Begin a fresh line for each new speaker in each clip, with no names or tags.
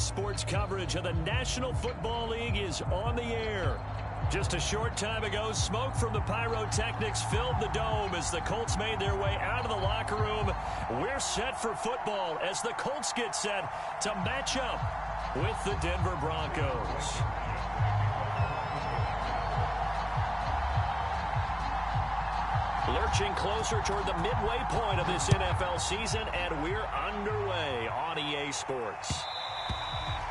Sports coverage of the National Football League is on the air. Just a short time ago, smoke from the pyrotechnics filled the dome as the Colts made their way out of the locker room. We're set for football as the Colts get set to match up with the Denver Broncos. Lurching closer toward the midway point of this NFL season, and we're underway on EA Sports.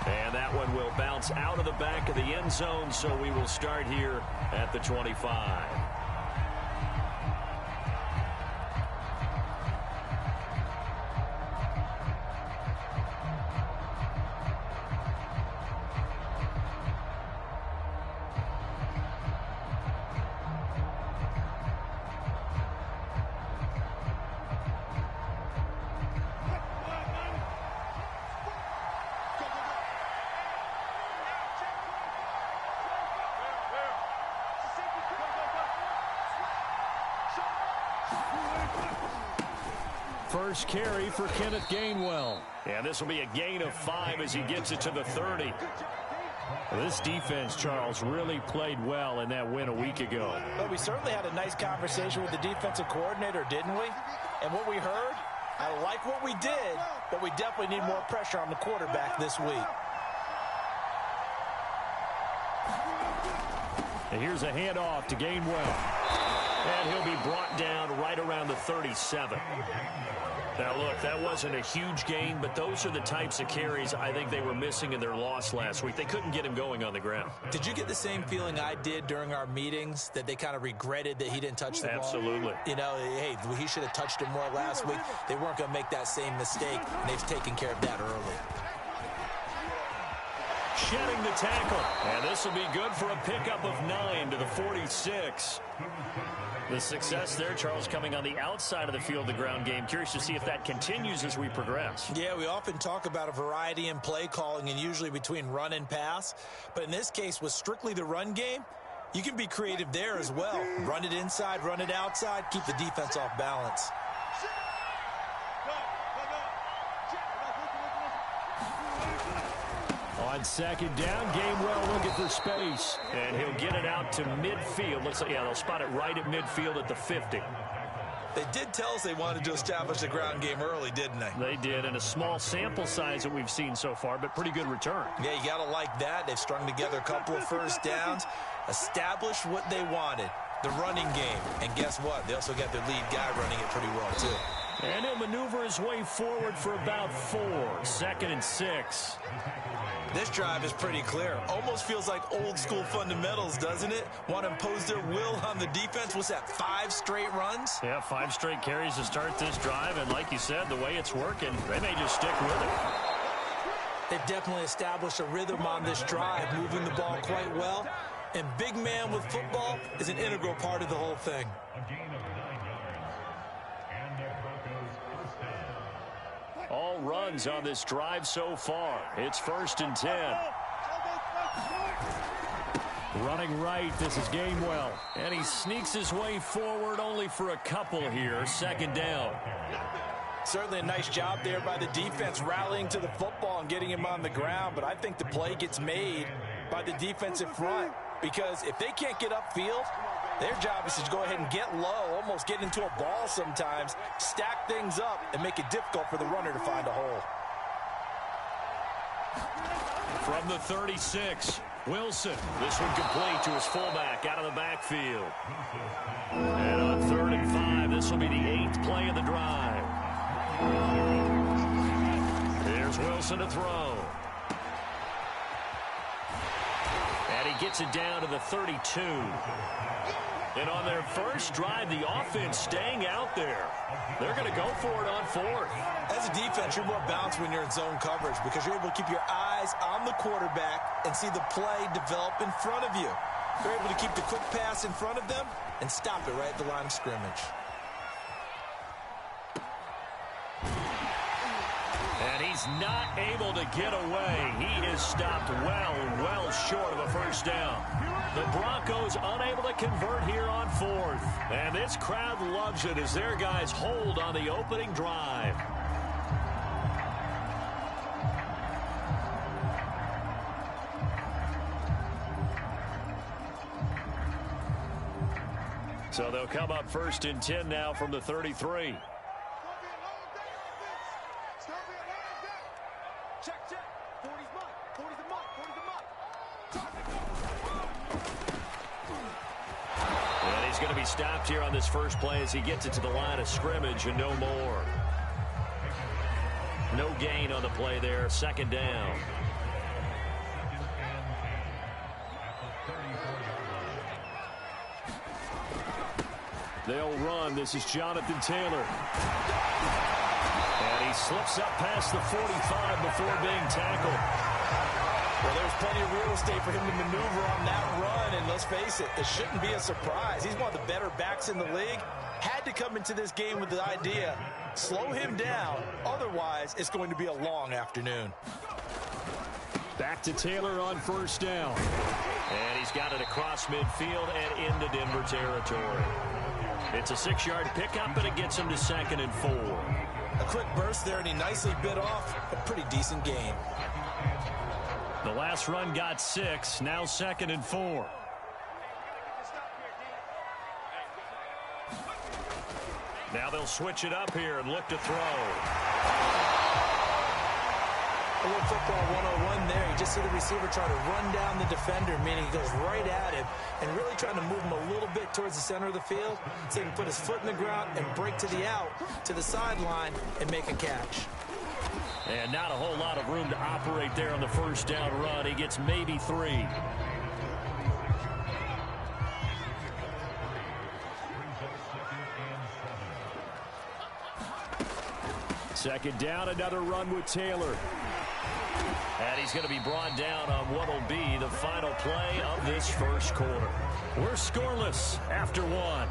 And that one will bounce out of the back of the end zone, so we will start here at the 25. First carry for Kenneth Gainwell. And this will be a gain of 5 as he gets it to the 30. This defense, Charles, really played well in that win a week ago.
But we certainly had a nice conversation with the defensive coordinator, didn't we? And what we heard, I like what we did, but we definitely need more pressure on the quarterback this week.
And here's a handoff to Gainwell. And he'll be brought down right around the 37. Now, look, that wasn't a huge gain, but those are the types of carries I think they were missing in their loss last week. They couldn't get him going on the ground.
Did you get the same feeling I did during our meetings, that they kind of regretted that he didn't touch the ball?
Absolutely.
You know, hey, he should have touched it more last week. They weren't going to make that same mistake, and they've taken care of that early.
Shedding the tackle. And this will be good for a pickup of 9 to the 46. The success there, Charles, coming on the outside of the field, the ground game. Curious to see if that continues as we progress.
Yeah, we often talk about a variety in play calling and usually between run and pass. But in this case, with strictly the run game, you can be creative there as well. Run it inside, run it outside, keep the defense off balance.
On second down, Gainwell looking for space. And he'll get it out to midfield. Looks like, yeah, they'll spot it right at midfield at the 50.
They did tell us they wanted to establish the ground game early, didn't they?
They did, and a small sample size that we've seen so far, but pretty good return.
Yeah, you got to like that. They've strung together a couple of first downs, established what they wanted, the running game. And guess what? They also got their lead guy running it pretty well, too.
And he'll maneuver his way forward for about 4. 2nd and 6.
This drive is pretty clear. Almost feels like old school fundamentals, doesn't it? Want to impose their will on the defense. What's that, 5 straight runs?
Yeah, 5 straight carries to start this drive. And like you said, the way it's working, they may just stick with it.
They've definitely established a rhythm on this drive, moving the ball quite well. And big man with football is an integral part of the whole thing.
All runs on this drive so far. It's 1st and 10. Running right, this is Gainwell. And he sneaks his way forward only for a couple here. 2nd down.
Certainly a nice job there by the defense rallying to the football and getting him on the ground. But I think the play gets made by the defensive front. Because if they can't get upfield, their job is to go ahead and get low, almost get into a ball sometimes, stack things up, and make it difficult for the runner to find a hole.
From the 36, Wilson. This one complete to his fullback out of the backfield. And on 3rd and 5, this will be the 8th play of the drive. Here's Wilson to throw. And he gets it down to the 32. And on their first drive, the offense staying out there. They're going to go for it on 4th.
As a defense, you're more balanced when you're in zone coverage because you're able to keep your eyes on the quarterback and see the play develop in front of you. You're able to keep the quick pass in front of them and stop it right at the line of scrimmage.
And he's not able to get away. He is stopped well short of a first down. The Broncos unable to convert here on 4th. And this crowd loves it as their guys hold on the opening drive. So they'll come up 1st and 10 now from the 33. And he's going to be stopped here on this first play as he gets it to the line of scrimmage and no more. No gain on the play there. 2nd down. They'll run. This is Jonathan Taylor. And he slips up past the 45 before being tackled.
Well, there's plenty of real estate for him to maneuver on that run. And let's face it, it shouldn't be a surprise. He's one of the better backs in the league. Had to come into this game with the idea, slow him down. Otherwise, it's going to be a long afternoon.
Back to Taylor on 1st down. And he's got it across midfield and into Denver territory. It's a 6-yard pickup, but it gets him to 2nd and 4.
A quick burst there, and he nicely bit off a pretty decent gain.
The last run got 6, now 2nd and 4. Now they'll switch it up here and look to throw.
A little football 101 there. You just see the receiver try to run down the defender, meaning he goes right at him and really trying to move him a little bit towards the center of the field so he can put his foot in the ground and break to the out, to the sideline, and make a catch.
And not a whole lot of room to operate there on the 1st down run. He gets maybe 3. Second down, another run with Taylor. And he's going to be brought down on what will be the final play of this first quarter. We're scoreless after 1.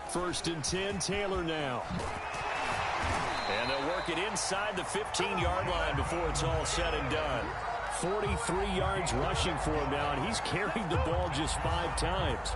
First and 10, Taylor now. And they'll work it inside the 15-yard line before it's all said and done. 43 yards rushing for him now, and he's carried the ball just 5 times.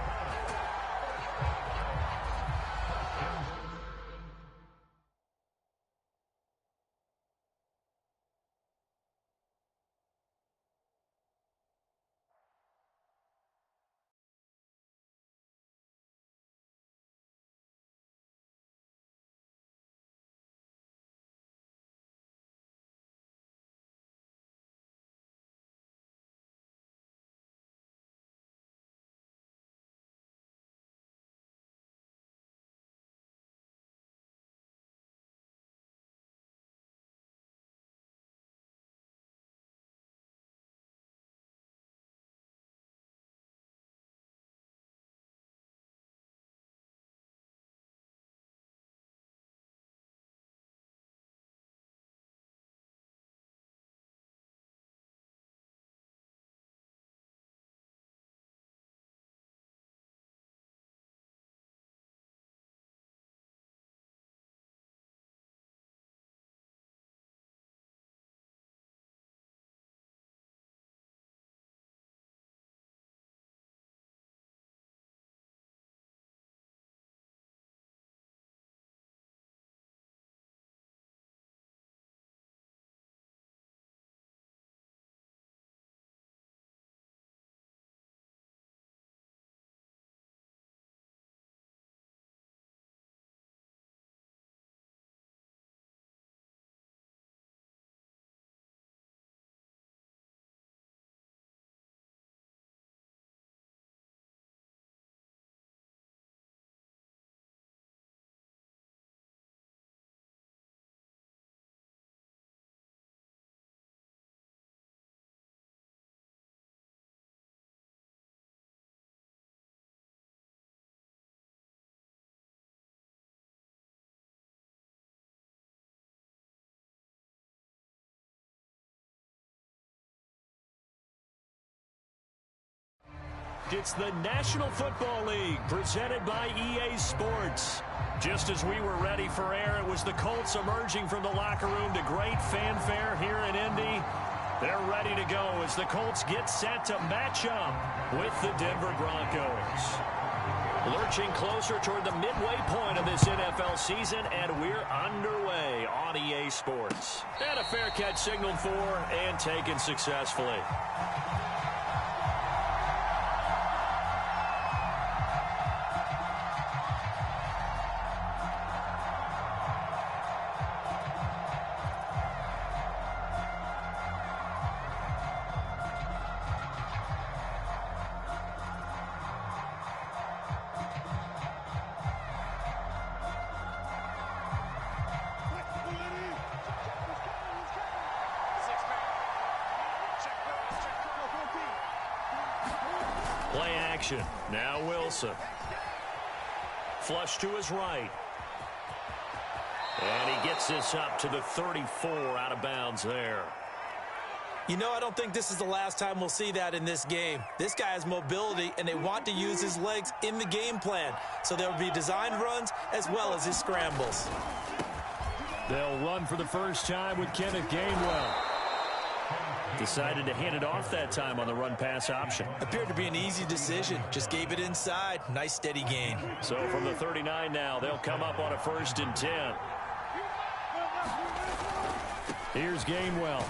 It's the National Football League presented by EA Sports. Just as we were ready for air, it was the Colts emerging from the locker room to great fanfare here in Indy. They're ready to go as the Colts get set to match up with the Denver Broncos. Lurching closer toward the midway point of this NFL season, and we're underway on EA Sports. And a fair catch signaled for and taken successfully. Play action. Now Wilson. Flush to his right. And he gets this up to the 34 out of bounds there.
You know, I don't think this is the last time we'll see that in this game. This guy has mobility, and they want to use his legs in the game plan. So there will be designed runs as well as his scrambles.
They'll run for the first time with Kenneth Gainwell. Decided to hand it off that time on the run-pass option.
Appeared to be an easy decision. Just gave it inside. Nice steady gain.
So from the 39 now, they'll come up on a 1st and 10. Here's Gainwell.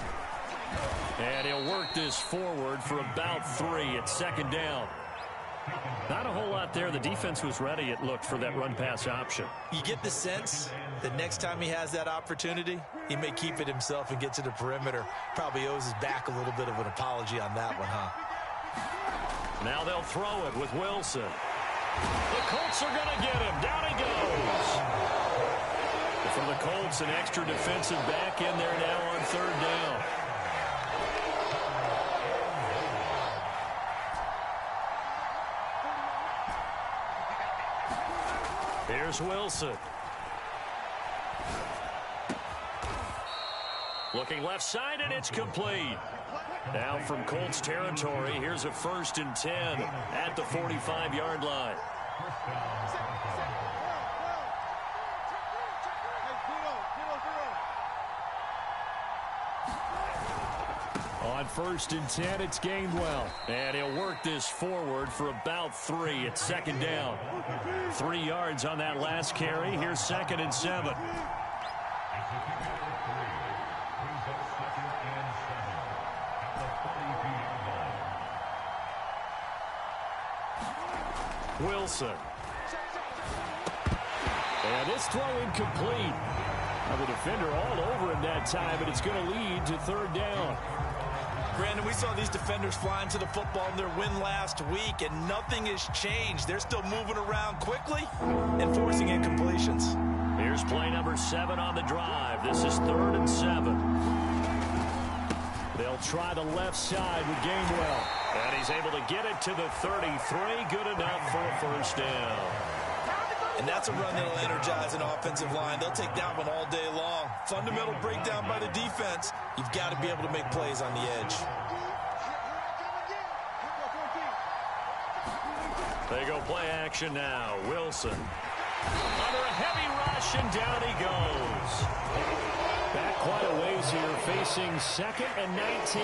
And he'll work this forward for about 3 at 2nd down. Not a whole lot there. The defense was ready, it looked, for that run-pass option.
You get the sense that next time he has that opportunity, he may keep it himself and get to the perimeter. Probably owes his back a little bit of an apology on that one, huh?
Now they'll throw it with Wilson. The Colts are going to get him. Down he goes. From the Colts, an extra defensive back in there now on 3rd down. Here's Wilson. Looking left side, and it's complete. Now from Colts territory, here's a 1st and 10 at the 45-yard line. On 1st and 10, it's Gainwell. And he'll work this forward for about 3 at 2nd down. 3 yards on that last carry. Here's 2nd and 7. Wilson. And this throw incomplete. Now the defender all over him that time, and it's going to lead to 3rd down.
Brandon, we saw these defenders flying to the football in their win last week, and nothing has changed. They're still moving around quickly and forcing incompletions.
Here's play number 7 on the drive. This is 3rd and 7. They'll try the left side with Gainwell. And he's able to get it to the 33. Good enough for a 1st down.
And that's a run that'll energize an offensive line. They'll take that one all day long. Fundamental breakdown by the defense. You've got to be able to make plays on the edge.
They go play action now. Wilson. Under a heavy rush, and down he goes. Back quite a ways here, facing 2nd and 19.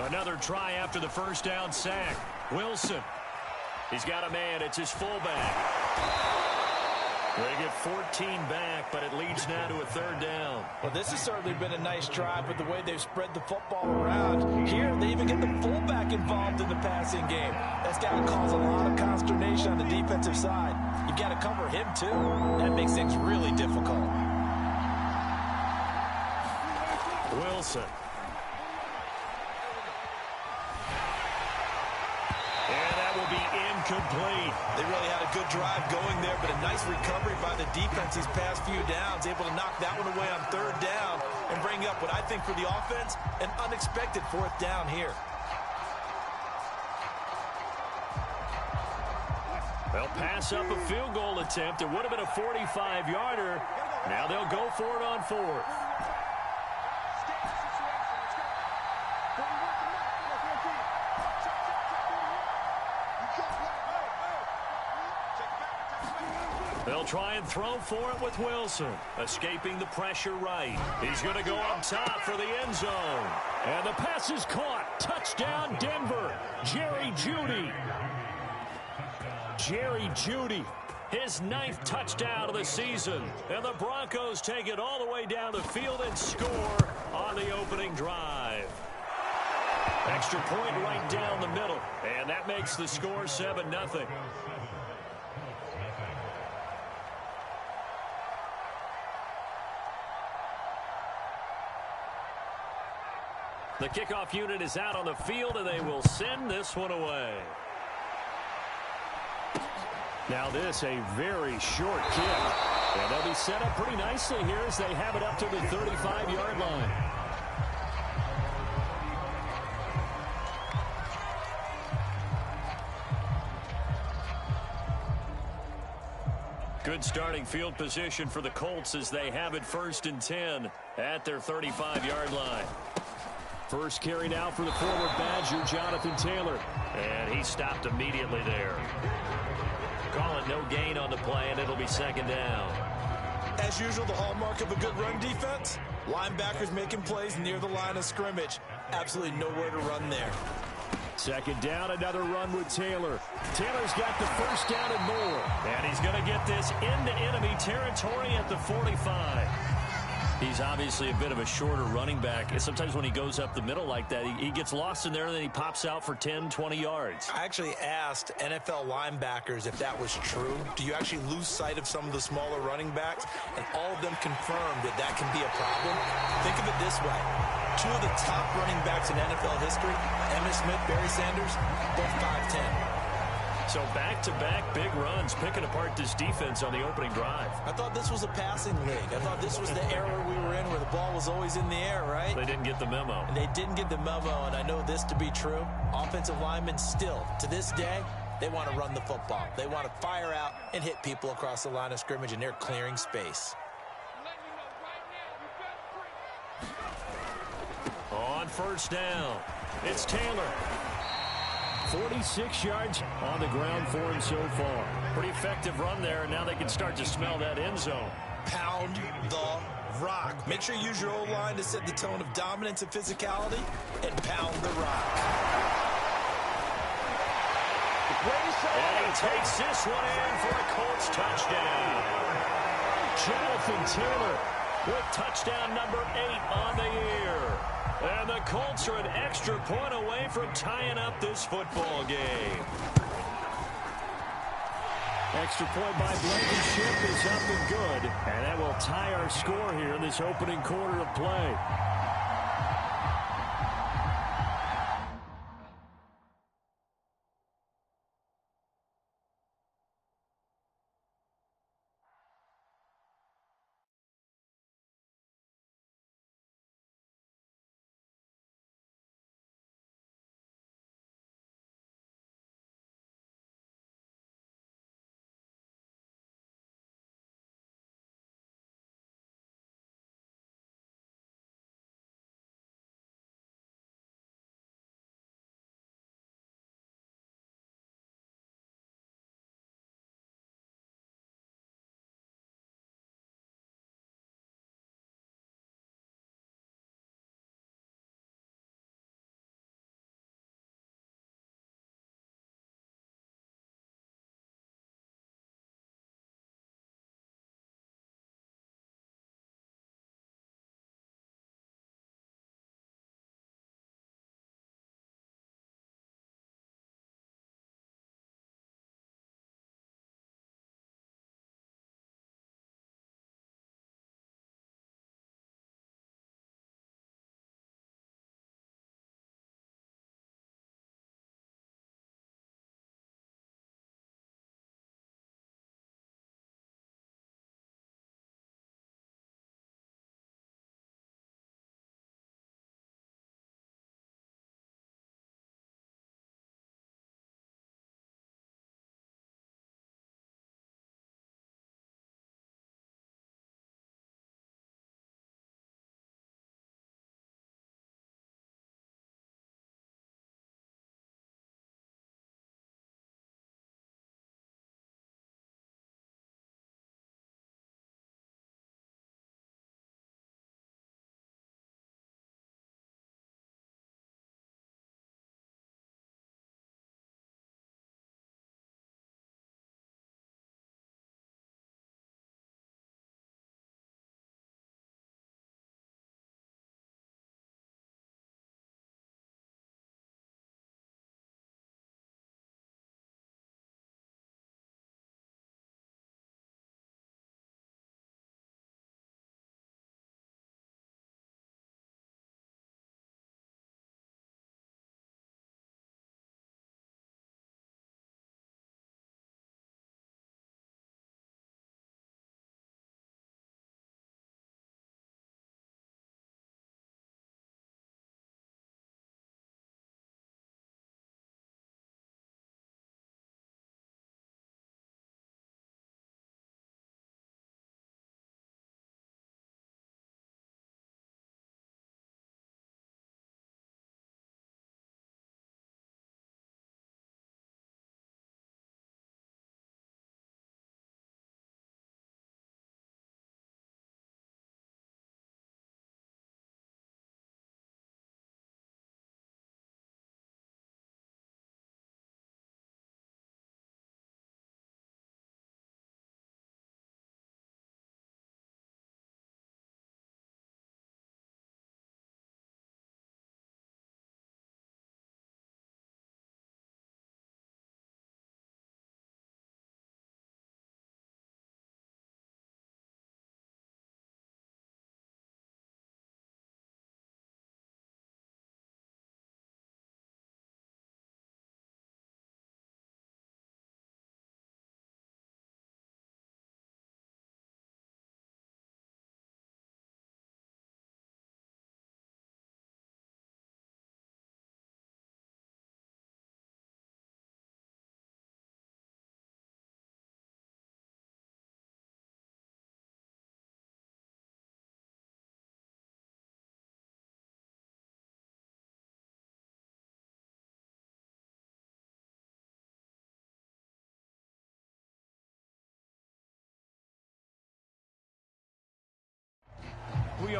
Another try after the 1st down sack. Wilson. He's got a man. It's his fullback. They get 14 back, but it leads now to a 3rd down.
Well, this has certainly been a nice drive with the way they've spread the football around. Here, they even get the fullback involved in the passing game. That's got to cause a lot of consternation on the defensive side. You've got to cover him, too. That makes things really difficult.
Wilson. Incomplete.
They really had a good drive going there, but a nice recovery by the defense these past few downs, able to knock that one away on 3rd down and bring up what I think for the offense, an unexpected 4th down here.
They'll pass up a field goal attempt. It would have been a 45-yarder. Now they'll go for it on 4th. They'll try and throw for it with Wilson. Escaping the pressure right. He's going to go up top for the end zone. And the pass is caught. Touchdown, Denver. Jerry Jeudy. Jerry Jeudy. His 9th touchdown of the season. And the Broncos take it all the way down the field and score on the opening drive. Extra point right down the middle. And that makes the score 7-0. The kickoff unit is out on the field, and they will send this one away. Now this, a very short kick. And they'll be set up pretty nicely here as they have it up to the 35-yard line. Good starting field position for the Colts as they have it 1st and 10 at their 35-yard line. First carry now for the forward Badger, Jonathan Taylor. And he stopped immediately there. Call it no gain on the play, and it'll be 2nd down.
As usual, the hallmark of a good run defense, linebackers making plays near the line of scrimmage. Absolutely nowhere to run there.
2nd down, another run with Taylor. Taylor's got the 1st down and more. And he's going to get this into enemy territory at the 45. He's obviously a bit of a shorter running back. And sometimes when he goes up the middle like that, he gets lost in there, and then he pops out for 10, 20 yards.
I actually asked NFL linebackers if that was true. Do you actually lose sight of some of the smaller running backs? And all of them confirmed that that can be a problem. Think of it this way. 2 of the top running backs in NFL history, Emmitt Smith, Barry Sanders, both 5'10".
So back-to-back big runs, picking apart this defense on the opening drive.
I thought this was a passing league. I thought this was the era we were in where the ball was always in the air, right?
They didn't get the memo.
And they didn't get the memo, and I know this to be true. Offensive linemen still, to this day, they want to run the football. They want to fire out and hit people across the line of scrimmage, and they're clearing space.
On 1st down, it's Taylor. 46 yards on the ground for him so far. Pretty effective run there, and now they can start to smell that end zone.
Pound the rock. Make sure you use your O-line to set the tone of dominance and physicality, and pound the rock.
And he takes this one in for a Colts touchdown. Jonathan Taylor with touchdown number 8 on the year. And the Colts are an extra point away from tying up this football game. Extra point by Blankenship is up and good. And that will tie our score here in this opening quarter of play.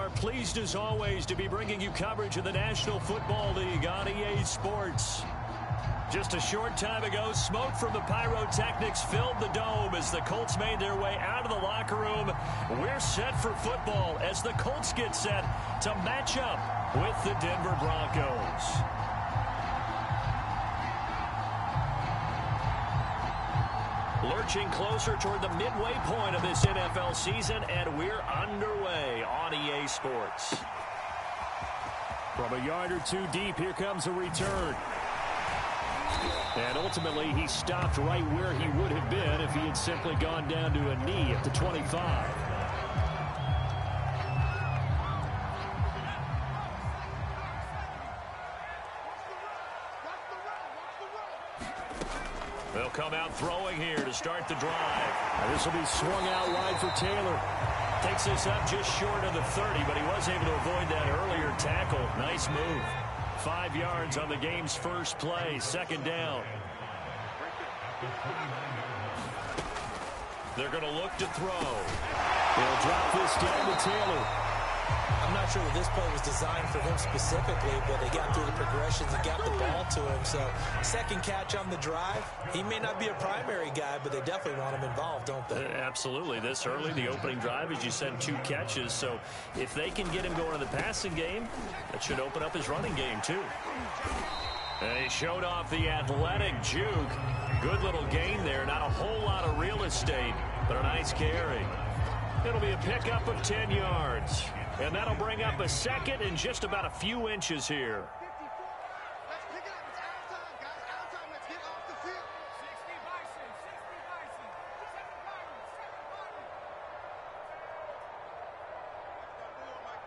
are pleased as always to be bringing you coverage of the National Football League on EA Sports. Just a short time ago, smoke from the pyrotechnics filled the dome as the Colts made their way out of the locker room. We're set for football as the Colts get set to match up with the Denver Broncos. Lurching closer toward the midway point of this NFL season, and we're underway on EA Sports.
From a yard or two deep, here comes a return. And ultimately, he stopped right where he would have been if he had simply gone down to a knee at the 25.
They'll come out throwing here to start the drive.
This will be swung out wide for Taylor.
Takes this up just short of the 30, but he was able to avoid that earlier tackle. Nice move. 5 yards on the game's first play, second down. They're going to look to throw.
They'll drop this down to Taylor.
I'm not sure that this play was designed for him specifically, but they got through the progressions and got the ball to him. So, second catch on the drive. He may not be a primary guy, but they definitely want him involved, don't they?
Absolutely. This early, the opening drive, as you said, 2 catches. So, if they can get him going in the passing game, that should open up his running game, too. They showed off the athletic juke. Good little gain there. Not a whole lot of real estate, but a nice carry. It'll be a pickup of 10 yards. And that'll bring up a second and just about a few inches here.
Let's pick it up. It's out time, guys. Out time. Let's get off the field. 60 Bison. 60 Bison. 7 Mike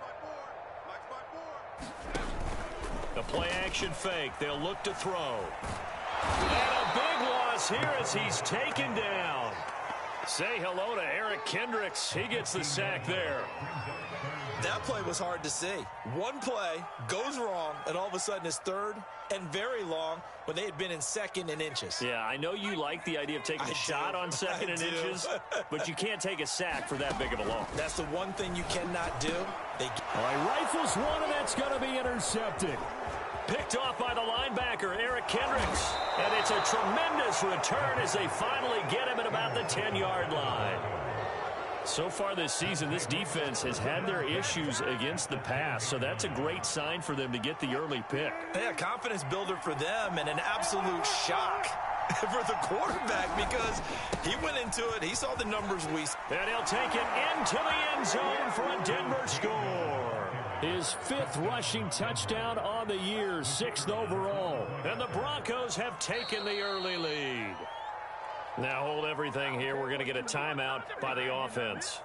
5-4.
The play action fake. They'll look to throw. And a big loss here as he's taken down. Say hello to Eric Kendricks. He gets the sack there.
That play was hard to see. One play goes wrong, and all of a sudden it's third and very long when they had been in second and inches.
Yeah, I know you like the idea of taking a shot on second and inches, but you can't take a sack for that big of a loss.
That's the one thing you cannot do.
He rifles one, and that's going to be intercepted.
Picked off by the linebacker, Eric Kendricks. And it's a tremendous return as they finally get him at about the 10-yard line. So far this season, this defense has had their issues against the pass, so that's a great sign for them to get the early pick.
Yeah, confidence builder for them and an absolute shock for the quarterback because he went into it. He saw the numbers we saw.
And he'll take it into the end zone for a Denver score.
His 5th rushing touchdown on the year, 6th overall.
And the Broncos have taken the early lead. Now hold everything here. We're going to get a timeout by the offense.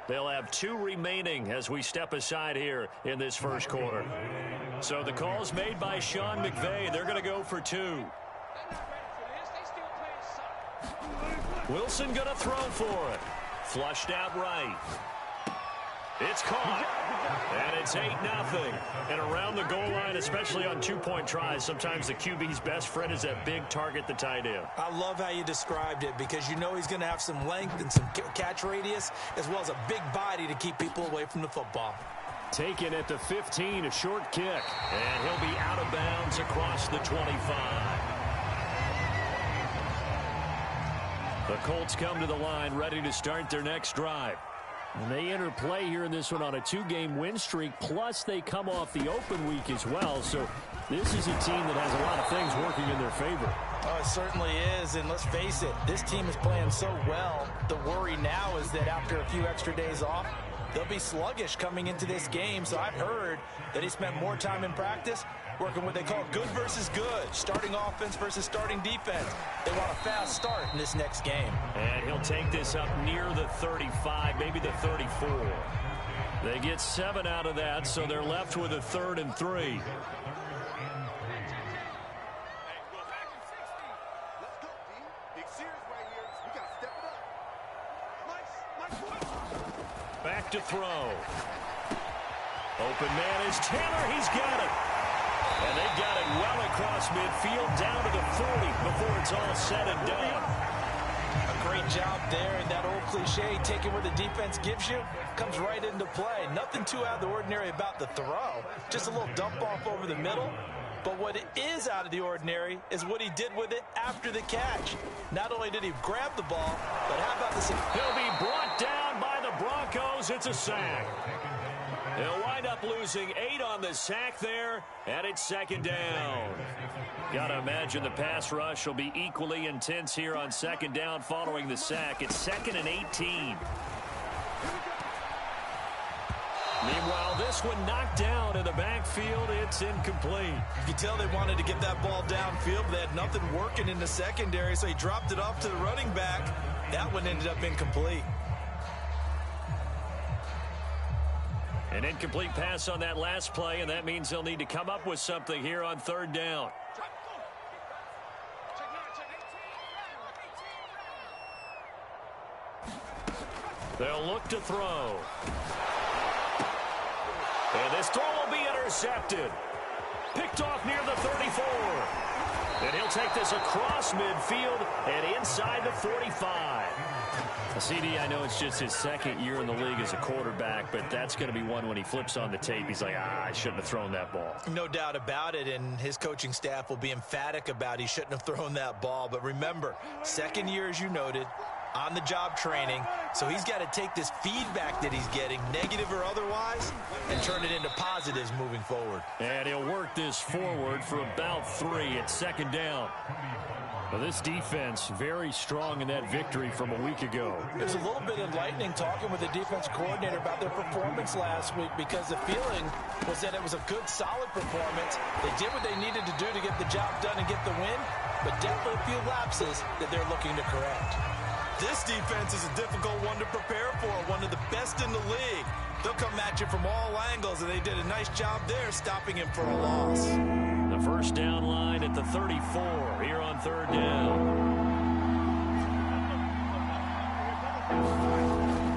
They'll have 2 remaining as we step aside here in this first quarter. So the call's made by Sean McVay. They're going to go for 2. Wilson going to throw for it. Flushed out right. It's caught. And it's 8-0. And around the goal line, especially on 2-point tries, sometimes the QB's best friend is that big target, the tight end.
I love how you described it because you know he's going to have some length and some catch radius as well as a big body to keep people away from the football.
Taken at the 15, a short kick.
And he'll be out of bounds across the 25. The Colts come to the line ready to start their next drive.
And they enter play here in this one on a 2-game win streak, plus they come off the open week as well. So this is a team that has a lot of things working in their favor.
Oh, it certainly is, and let's face it, this team is playing so well. The worry now is that after a few extra days off, they'll be sluggish coming into this game. So I've heard that he spent more time in practice working what they call good versus good, starting offense versus starting defense. They want a fast start in this next game.
And he'll take this up near the 35, maybe the 34. They get 7 out of that, so they're left with a 3rd and 3. Back to throw. Open man is Taylor. He's got it. And they've got it well across midfield down to the 40 before it's all said and done.
A great job there, and that old cliche, taking what the defense gives you, comes right into play. Nothing too out of the ordinary about the throw, just a little dump off over the middle. But what is out of the ordinary is what he did with it after the catch. Not only did he grab the ball, but how about this?
He'll be brought down by the Broncos. It's a sack. They'll wind up losing 8 on the sack there, and it's second down. Got to imagine the pass rush will be equally intense here on second down following the sack. It's 2nd and 18. Meanwhile, this one knocked down in the backfield. It's incomplete.
You can tell they wanted to get that ball downfield, but they had nothing working in the secondary, so he dropped it off to the running back. That one ended up incomplete.
An incomplete pass on that last play, and that means they'll need to come up with something here on third down. They'll look to throw. And this throw will be intercepted. Picked off near the 34. And he'll take this across midfield and inside the 45. CD, I know it's just his second year in the league as a quarterback, but that's going to be one when he flips on the tape. He's like, I shouldn't have thrown that ball.
No doubt about it, and his coaching staff will be emphatic about he shouldn't have thrown that ball. But remember, second year, as you noted, on-the-job training, so he's got to take this feedback that he's getting, negative or otherwise, and turn it into positives moving forward.
And he'll work this forward for about 3 at second down. Well, this defense very strong in that victory from a week ago.
It was a little bit enlightening talking with the defense coordinator about their performance last week, because the feeling was that it was a good, solid performance. They did what they needed to do to get the job done and get the win, but definitely a few lapses that they're looking to correct. This defense is a difficult one to prepare for, one of the best in the league. They'll come at you from all angles, and they did a nice job there stopping him for a loss.
The first down line at the 34 here on third down.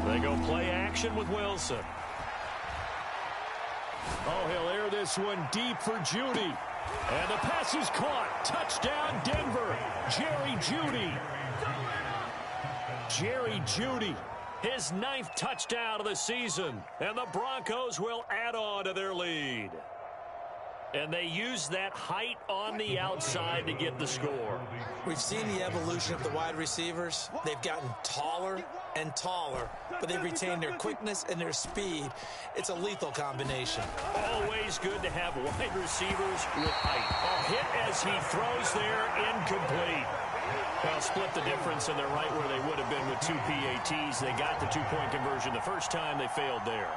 They go play action with Wilson. Oh, he'll air this one deep for Judy. And the pass is caught. Touchdown, Denver. Jerry Jeudy. Jerry Jeudy, his 9th touchdown of the season, and the Broncos will add on to their lead. And they use that height on the outside to get the score.
We've seen the evolution of the wide receivers. They've gotten taller and taller, but they've retained their quickness and their speed. It's a lethal combination.
Always good to have wide receivers with height. A hit as he throws there, incomplete. Well, split the difference, and they're right where they would have been with 2 PATs. They got the 2-point conversion the first time. They failed there.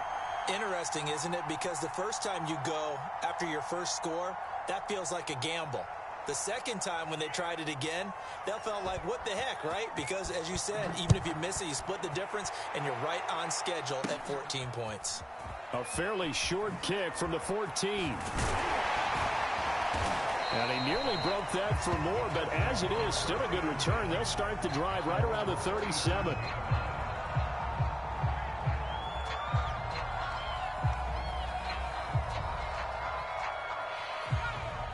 Interesting, isn't it? Because the first time you go after your first score, that feels like a gamble. The second time when they tried it again, that felt like, what the heck, right? Because, as you said, even if you miss it, you split the difference, and you're right on schedule at 14 points.
A fairly short kick from the 14. And he nearly broke that for more, but as it is, still a good return. They'll start the drive right around the 37.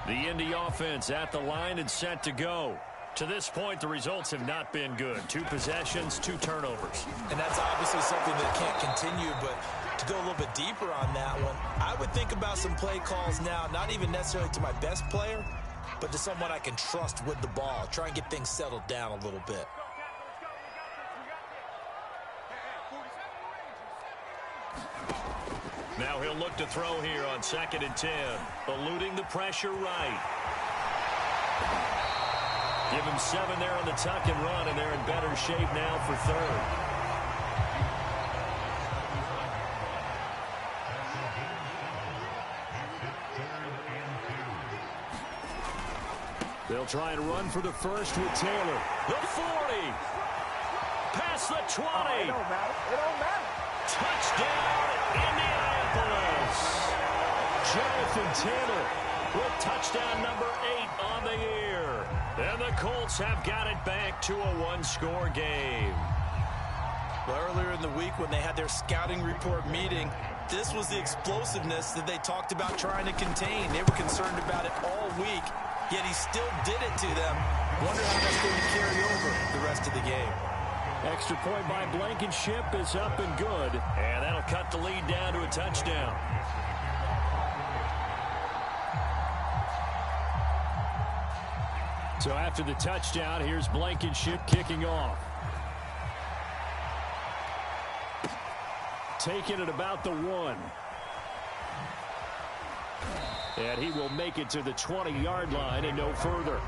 The Indy offense at the line and set to go. To this point, the results have not been good. 2 possessions, 2 turnovers.
And that's obviously something that can't continue, but to go a little bit deeper on that one, I would think about some play calls now, not even necessarily to my best player, but to someone I can trust with the ball. Try and get things settled down a little bit.
Now he'll look to throw here on 2nd and 10. Eluding the pressure right. Give him 7 there on the tuck and run, and they're in better shape now for 3rd. They'll try and run for the first with Taylor. The 40. Past the 20.
It don't matter. It don't matter.
Touchdown, Indianapolis. Jonathan Taylor with touchdown number 8 on the year. And the Colts have got it back to a 1-score game.
Well, earlier in the week when they had their scouting report meeting, this was the explosiveness that they talked about trying to contain. They were concerned about it all week, yet he still did it to them. Wonder how that's going to carry over the rest of the game.
Extra point by Blankenship is up and good.
And that'll cut the lead down to a touchdown.
So after the touchdown, here's Blankenship kicking off. Taking it about the 1. And he will make it to the 20-yard line and no further.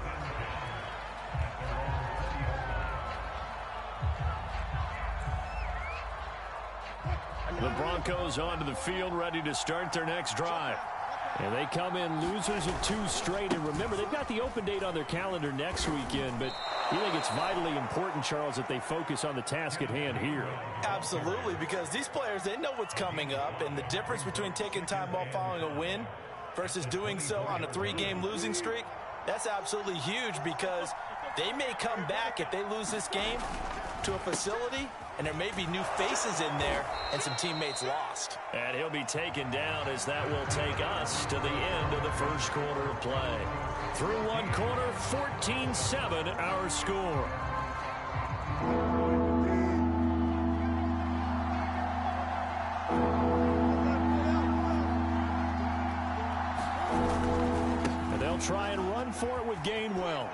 The Broncos onto the field, ready to start their next drive. And they come in losers of 2 straight. And remember, they've got the open date on their calendar next weekend. But you think it's vitally important, Charles, that they focus on the task at hand here?
Absolutely, because these players, they know what's coming up. And the difference between taking time off following a win versus doing so on a 3-game losing streak, that's absolutely huge, because they may come back if they lose this game to a facility, and there may be new faces in there and some teammates lost.
And he'll be taken down, as that will take us to the end of the first quarter of play. Through one quarter, 14-7 our score. And they'll try and run for it with Gainwell.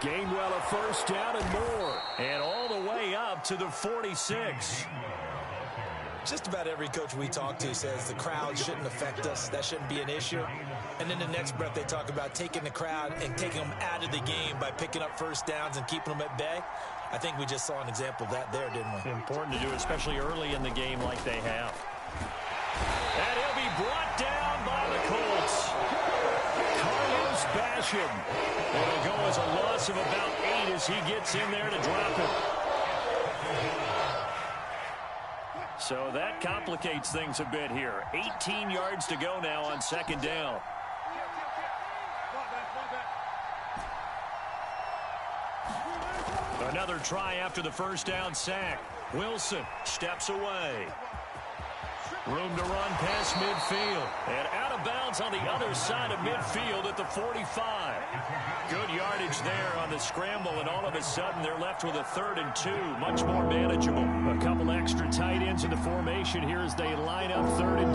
Gainwell a first down and more. And all the way up to the 46.
Just about every coach we talk to says the crowd shouldn't affect us. That shouldn't be an issue. And in the next breath, they talk about taking the crowd and taking them out of the game by picking up first downs and keeping them at bay. I think we just saw an example of that there, didn't we?
Important to do, especially early in the game like they have. And he'll be brought down by the Colts. Carlos Basham. It'll go as a loss of about 8 as he gets in there to drop it. So that complicates things a bit here. 18 yards to go now on second down. Another try after the first down sack. Wilson steps away. Room to run past midfield. And out of bounds on the other side of midfield at the 45. Good yardage there on the scramble, and all of a sudden they're left with a 3rd and 2. Much more manageable. A couple extra tight ends in the formation here as they line up 3rd and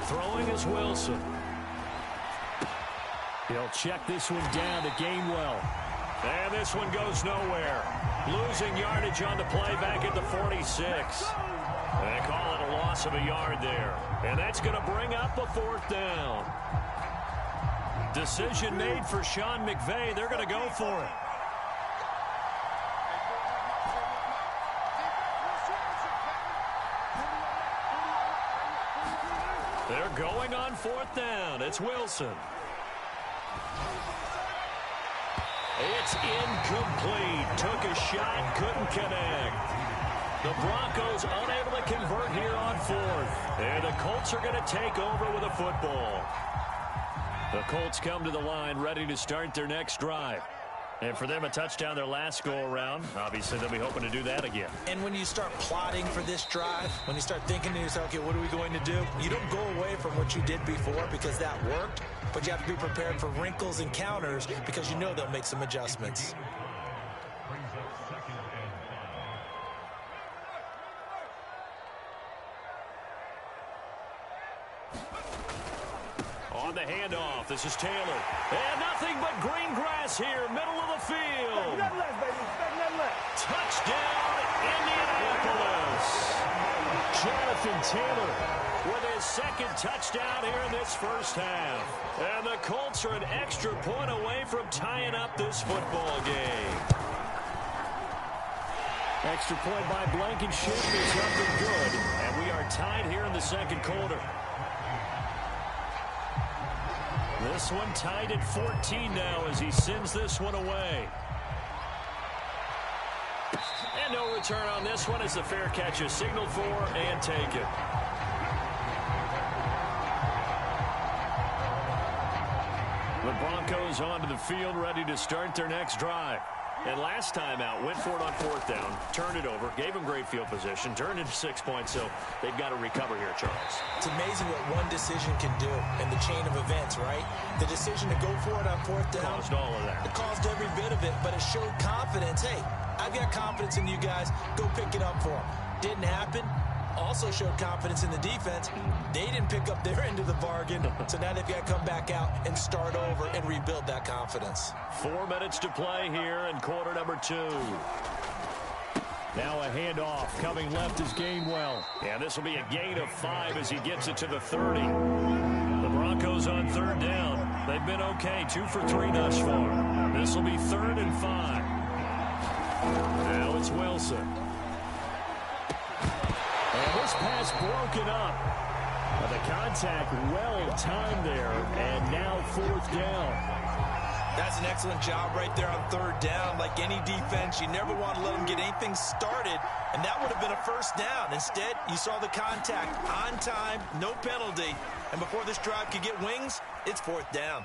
2. Throwing is Wilson. He'll check this one down to Gainwell. And this one goes nowhere. Losing yardage on the play back at the 46. They call it a loss of a yard there. And that's going to bring up a 4th down. Decision made for Sean McVay. They're going to go for it. They're going on 4th down. It's Wilson. It's incomplete. Took a shot, couldn't connect. The Broncos unable to convert here on 4th. And the Colts are going to take over with a football. The Colts come to the line ready to start their next drive. And for them, a touchdown their last go-around. Obviously, they'll be hoping to do that again.
And when you start plotting for this drive, when you start thinking to yourself, okay, what are we going to do? You don't go away from what you did before because that worked, but you have to be prepared for wrinkles and counters because you know they'll make some adjustments.
On the handoff, this is Taylor. And nothing but green grass here, middle of the field. Touchdown, Indianapolis. Jonathan Taylor with his 2nd touchdown here in this first half. And the Colts are an extra point away from tying up this football game.
Extra point by Blankenship is up and good.
And we are tied here in the 2nd quarter. This one tied at 14 now as he sends this one away. And no return on this one as the fair catch is signaled for and taken. The Broncos onto the field ready to start their next drive. And last time out, went for it on 4th down, turned it over, gave him great field position, turned into 6 points, so they've got to recover here, Charles.
It's amazing what one decision can do in the chain of events, right? The decision to go for it on 4th down.
Caused all of that.
It caused every bit of it, but it showed confidence. Hey, I've got confidence in you guys. Go pick it up for them. Didn't happen. Also showed confidence in the defense. They didn't pick up their end of the bargain, so now they've got to come back out and start over and rebuild that confidence.
4 minutes to play here in quarter number 2.
Now a handoff coming left is Gainwell.
And this will be a gain of 5 as he gets it to the 30. The Broncos on 3rd down. They've been okay, 2 for 3 thus far. This will be 3rd and 5. Now it's Wilson.
And this pass broken up. The contact well timed there, and now 4th down.
That's an excellent job right there on 3rd down. Like any defense, you never want to let them get anything started, and that would have been a 1st down. Instead, you saw the contact on time, no penalty, and before this drive could get wings, it's 4th down.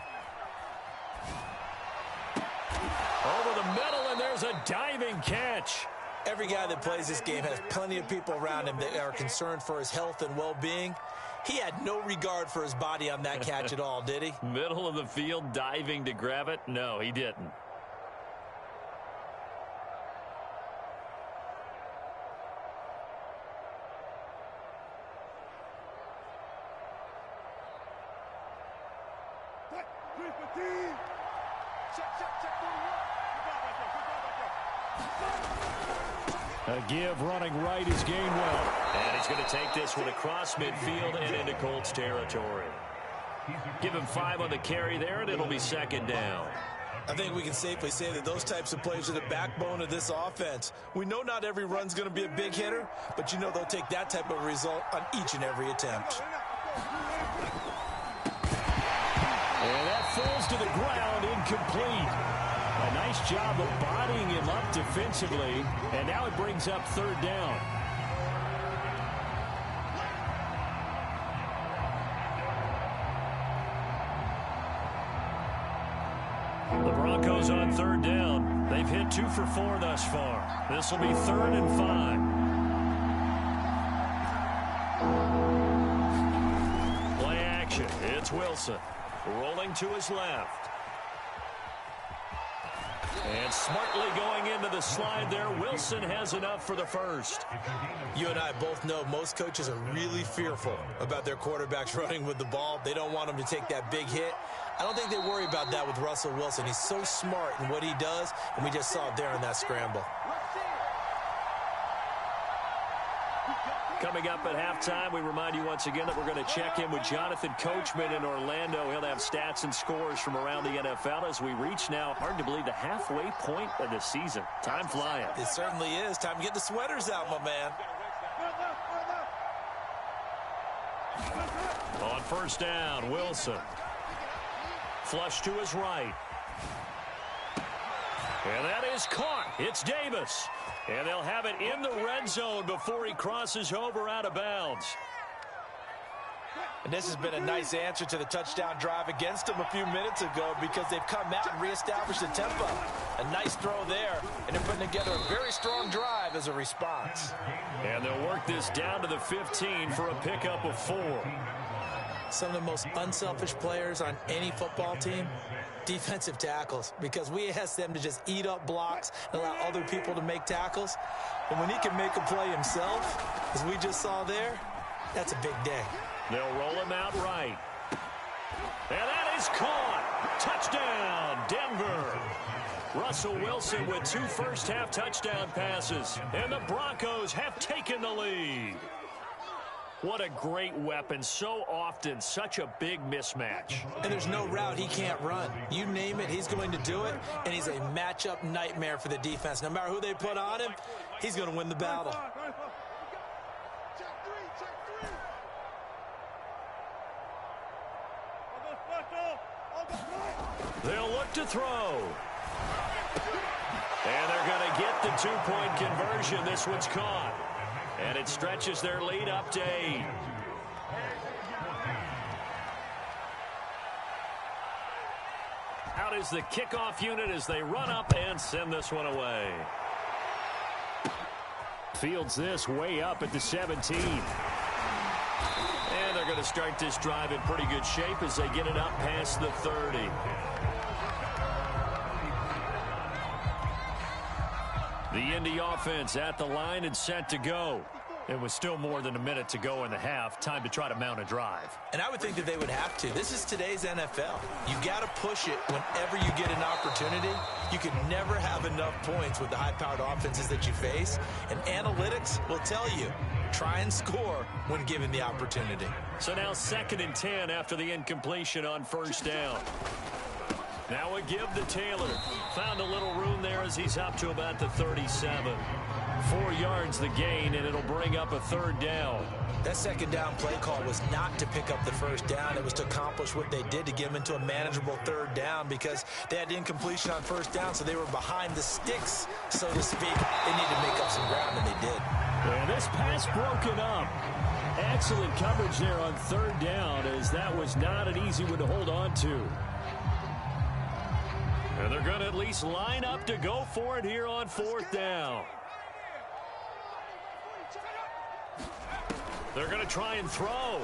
Over the middle, and there's a diving catch.
Every guy that plays this game has plenty of people around him that are concerned for his health and well-being. He had no regard for his body on that catch at all, did he?
Middle of the field, diving to grab it? No, he didn't.
A give running right is Gainwell.
And he's going to take this one across midfield and into Colts territory. Give him 5 on the carry there, and it'll be 2nd down.
I think we can safely say that those types of plays are the backbone of this offense. We know not every run's going to be a big hitter, but you know they'll take that type of result on each and every attempt.
And that falls to the ground, incomplete. A nice job of bodying him up defensively, and now it brings up 3rd down.
The Broncos on 3rd down. They've hit 2 for 4 thus far. This will be 3rd and 5. Play action. It's Wilson. Rolling to his left. And smartly going into the slide there. Wilson has enough for the 1st.
You and I both know most coaches are really fearful about their quarterbacks running with the ball. They don't want them to take that big hit. I don't think they worry about that with Russell Wilson. He's so smart in what he does, and we just saw it there in that scramble.
Coming up at halftime, we remind you once again that we're going to check in with Jonathan Coachman in Orlando. He'll have stats and scores from around the NFL as we reach now, hard to believe, the halfway point of the season. Time flying.
It certainly is. Time to get the sweaters out, my man.
On 1st down, Wilson. Flush to his right. And that is caught. It's Davis. And they'll have it in the red zone before he crosses over out of bounds.
And this has been a nice answer to the touchdown drive against them a few minutes ago because they've come out and reestablished the tempo. A nice throw there, and they're putting together a very strong drive as a response.
And they'll work this down to the 15 for a pickup of 4.
Some of the most unselfish players on any football team, defensive tackles, because we ask them to just eat up blocks and allow other people to make tackles. And when he can make a play himself, as we just saw there, that's a big day.
They'll roll him out right. And that is caught. Touchdown, Denver. Russell Wilson with 2 first-half touchdown passes. And the Broncos have taken the lead. What a great weapon. So often, such a big mismatch.
And there's no route he can't run. You name it, he's going to do it. And he's a matchup nightmare for the defense. No matter who they put on him, he's going to win the battle.
They'll look to throw. And they're going to get the 2-point conversion. This one's caught. And it stretches their lead up to 8. Out is the kickoff unit as they run up and send this one away.
Fields this way up at the 17.
And they're going to start this drive in pretty good shape as they get it up past the 30. The Indy offense at the line and set to go. It was still more than a minute to go in the half. Time to try to mount a drive.
And I would think that they would have to. This is today's NFL. You've got to push it whenever you get an opportunity. You can never have enough points with the high-powered offenses that you face. And analytics will tell you, try and score when given the opportunity.
So now 2nd and 10 after the incompletion on first down. Now a give to Taylor. Found a little room there as he's up to about the 37. 4 yards the gain, and it'll bring up a 3rd down.
That 2nd down play call was not to pick up the 1st down. It was to accomplish what they did, to get them into a manageable 3rd down, because they had incompletion on 1st down, so they were behind the sticks, so to speak. They needed to make up some ground, and they did.
And this pass broken up. Excellent coverage there on 3rd down, as that was not an easy one to hold on to.
And they're going to at least line up to go for it here on 4th down. They're going to try and throw.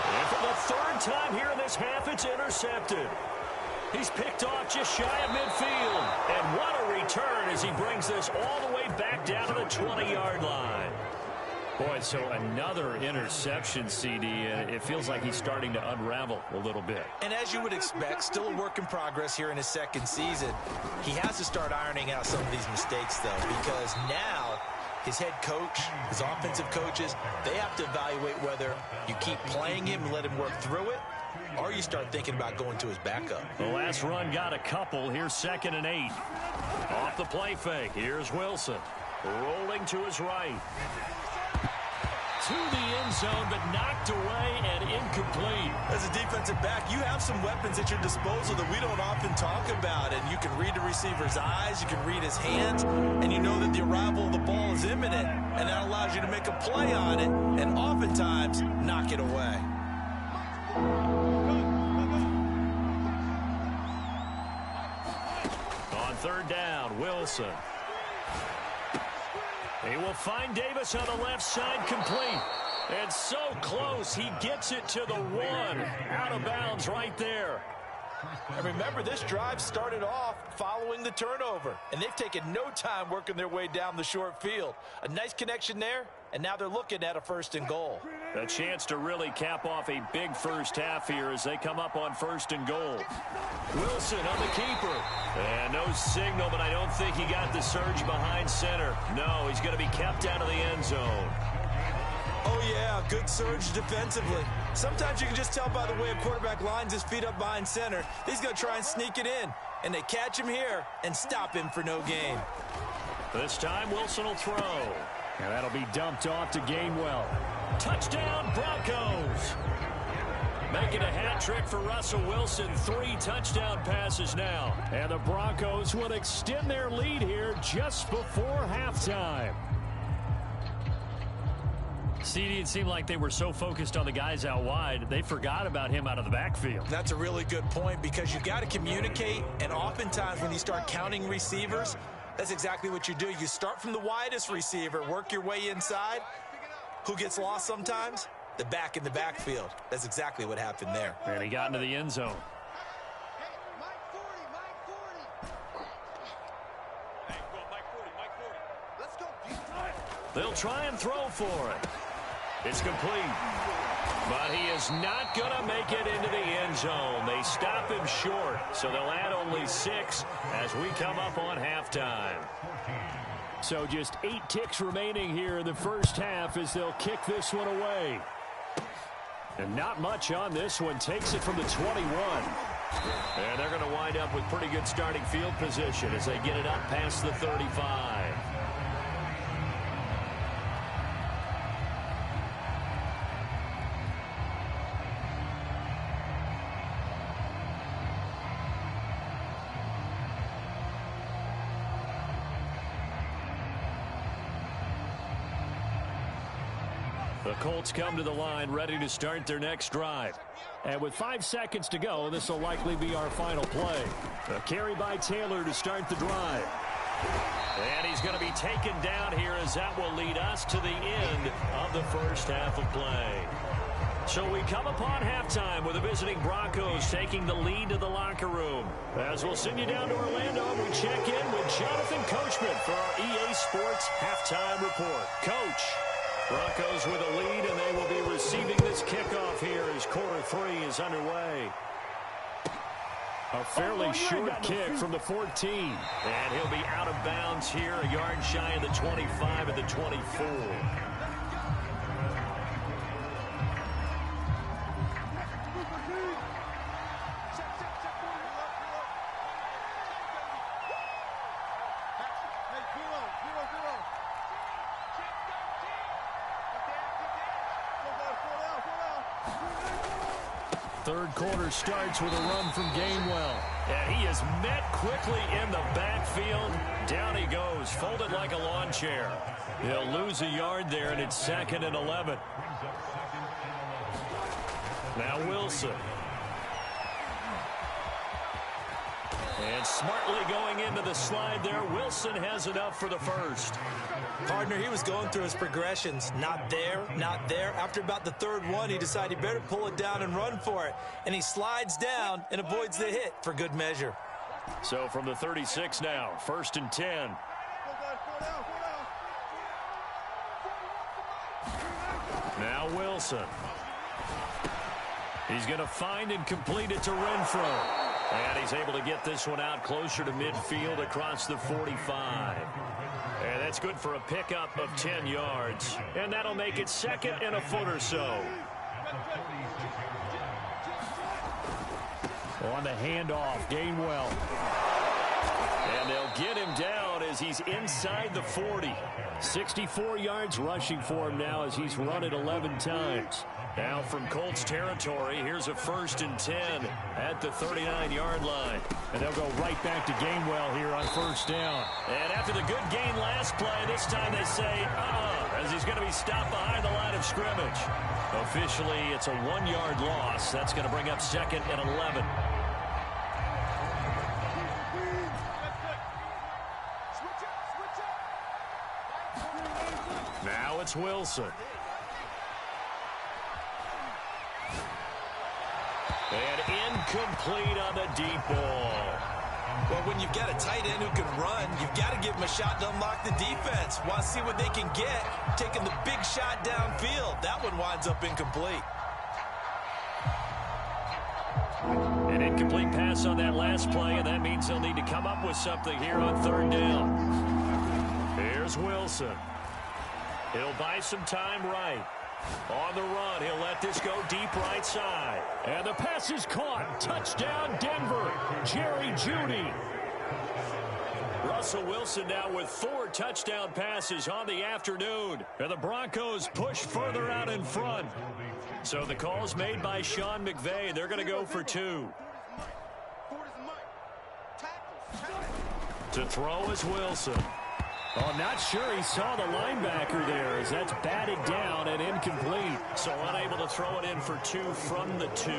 And for the 3rd time here in this half, it's intercepted. He's picked off just shy of midfield. And what a return as he brings this all the way back down to the 20-yard line. Boy, so another interception, CD, and it feels like he's starting to unravel a little bit.
And as you would expect, still a work in progress here in his 2nd season. He has to start ironing out some of these mistakes, though, because now his head coach, his offensive coaches, they have to evaluate whether you keep playing him and let him work through it, or you start thinking about going to his backup.
The last run got a couple. Here's 2nd and 8. Off the play fake. Here's Wilson. Rolling to his right. To the end zone, but knocked away and incomplete.
As a defensive back, you have some weapons at your disposal that we don't often talk about. And you can read the receiver's eyes, you can read his hands, and you know that the arrival of the ball is imminent. And that allows you to make a play on it, and oftentimes knock it away.
On 3rd down, Wilson. He will find Davis on the left side, complete. And so close, he gets it to the 1. Out of bounds right there.
And remember, this drive started off following the turnover. And they've taken no time working their way down the short field. A nice connection there, and now they're looking at a 1st and goal.
A chance to really cap off a big first half here as they come up on 1st and goal. Wilson on the keeper. And no signal, but I don't think he got the surge behind center. No, he's going to be kept out of the end zone.
Oh, yeah, good surge defensively. Sometimes you can just tell by the way a quarterback lines his feet up behind center. He's going to try and sneak it in. And they catch him here and stop him for no gain.
This time, Wilson will throw.
And that'll be dumped off to Gainwell.
Touchdown, Broncos. Making a hat trick for Russell Wilson. 3 touchdown passes now.
And the Broncos will extend their lead here just before halftime.
CD, it seemed like they were so focused on the guys out wide, they forgot about him out of the backfield.
That's a really good point, because you've got to communicate, and oftentimes when you start counting receivers, that's exactly what you do. You start from the widest receiver, work your way inside. Who gets lost sometimes? The back in the backfield. That's exactly what happened there.
And he got into the end zone. They'll try and throw for it. It's complete. But he is not going to make it into the end zone. They stop him short, so they'll add only 6 as we come up on halftime.
So just 8 ticks remaining here in the first half as they'll kick this one away. And not much on this one. Takes it from the 21.
And they're going to wind up with pretty good starting field position as they get it up past the 35. The Colts come to the line ready to start their next drive.
And with 5 seconds to go, this will likely be our final play. A carry by Taylor to start the drive.
And he's going to be taken down here as that will lead us to the end of the first half of play. So we come upon halftime with the visiting Broncos taking the lead to the locker room. As we'll send you down to Orlando, we check in with Jonathan Coachman for our EA Sports Halftime Report. Coach, Broncos with a lead, and they will be receiving this kickoff here as quarter 3 is underway.
A fairly short kick from the 14.
And he'll be out of bounds here, a yard shy of the 25 at the 24.
Third quarter starts with a run from Gainwell.
And he is met quickly in the backfield. Down he goes, folded like a lawn chair. He'll lose a yard there, and it's 2nd and 11. Now Wilson. And smartly going into the slide there. Wilson has enough for the first.
Partner, he was going through his progressions. Not there, not there. After about the third one, he decided he better pull it down and run for it. And he slides down and avoids the hit for good measure.
So from the 36 now, 1st and 10. Now Wilson. He's going to find and complete it to Renfro. And he's able to get this one out closer to midfield across the 45. And that's good for a pickup of 10 yards. And that'll make it 2nd and a foot or so.
On the handoff, Gainwell.
And they'll get him down as he's inside the 40.
64 yards rushing for him now as he's run it 11 times.
Now from Colts territory, here's a 1st and 10 at the 39-yard line.
And they'll go right back to Gainwell here on 1st down.
And after the good gain last play, this time they say, as he's going to be stopped behind the line of scrimmage. Officially, it's a 1-yard loss. That's going to bring up 2nd and 11. Now it's Wilson. And incomplete on the deep ball.
Well, when you've got a tight end who can run, you've got to give him a shot to unlock the defense. Want to see what they can get, taking the big shot downfield. That one winds up incomplete.
An incomplete pass on that last play, and that means they'll need to come up with something here on 3rd down. Here's Wilson. He'll buy some time right. On the run, he'll let this go deep right side.
And the pass is caught. Touchdown, Denver. Jerry Jeudy.
Russell Wilson now with 4 touchdown passes on the afternoon. And the Broncos push further out in front. So the call's made by Sean McVay. They're going to go for 2. To throw is Wilson.
Oh, not sure he saw the linebacker there as that's batted down and incomplete.
So unable to throw it in for 2 from the 2.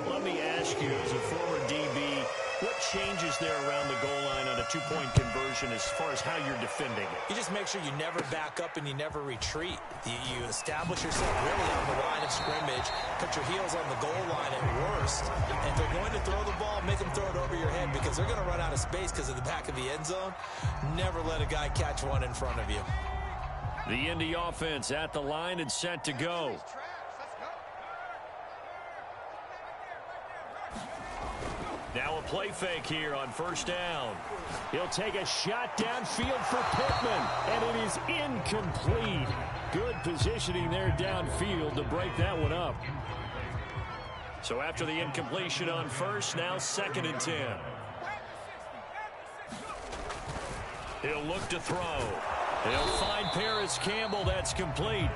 Let me ask you, as a former DB, what changes there around the goal line on a 2-point conversion as far as how you're defending it?
You just make sure you never back up and you never retreat. You establish yourself really on the line of scrimmage, put your heels on the goal line at worst. And if they're going to throw the ball, make them throw it over your head because they're going to run out of space because of the back of the end zone. Never let a guy catch one in front of you.
The Indy offense at the line and set to go. Now a play fake here on 1st down.
He'll take a shot downfield for Pittman, and it is incomplete. Good positioning there downfield to break that one up.
So after the incompletion on 1st, now 2nd and 10. He'll look to throw. He'll find Paris Campbell. That's complete.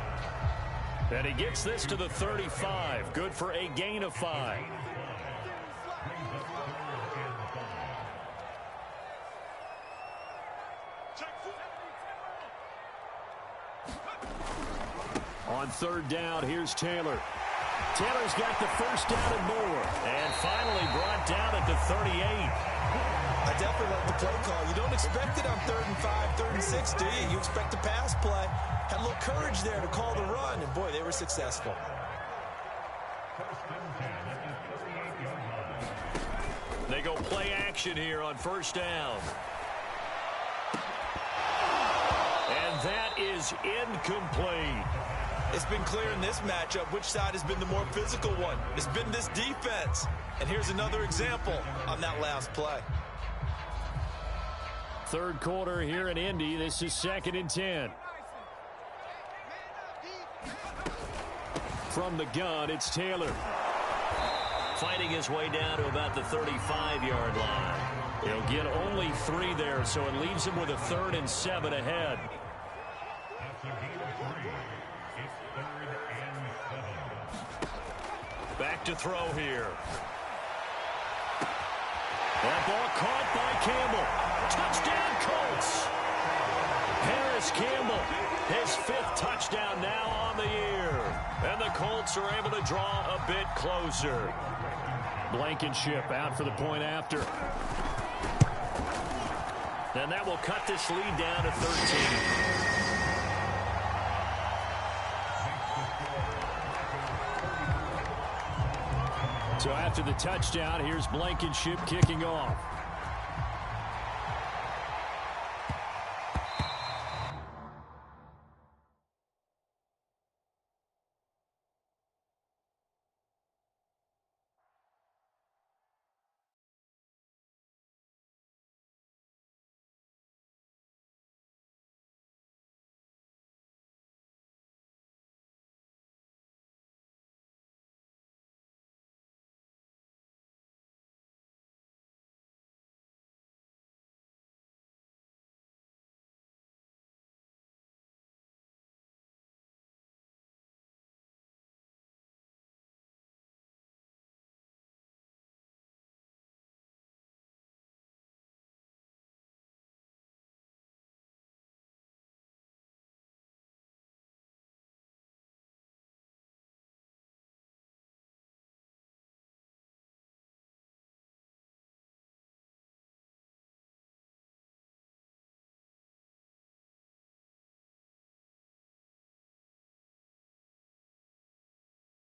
And he gets this to the 35. Good for a gain of 5.
On third down, here's Taylor. Taylor's got the first down and more.
And finally brought down at the 38.
I definitely like the play call. You don't expect it on 3rd and 5, 3rd and 6, do you? You expect a pass play. Had a little courage there to call the run, and boy, they were successful.
They go play action here on first down. And that is incomplete.
It's been clear in this matchup which side has been the more physical one. It's been this defense. And here's another example on that last play.
Third quarter here in Indy. This is 2nd and 10. From the gun, it's Taylor.
Fighting his way down to about the 35-yard line. He'll get only 3 there, so it leaves him with a 3rd and 7 ahead. Back to throw here. That ball caught by Campbell. Touchdown, Colts. Harris Campbell, his 5th touchdown now on the year. And the Colts are able to draw a bit closer.
Blankenship out for the point after.
And that will cut this lead down to 13.
So after the touchdown, here's Blankenship kicking off.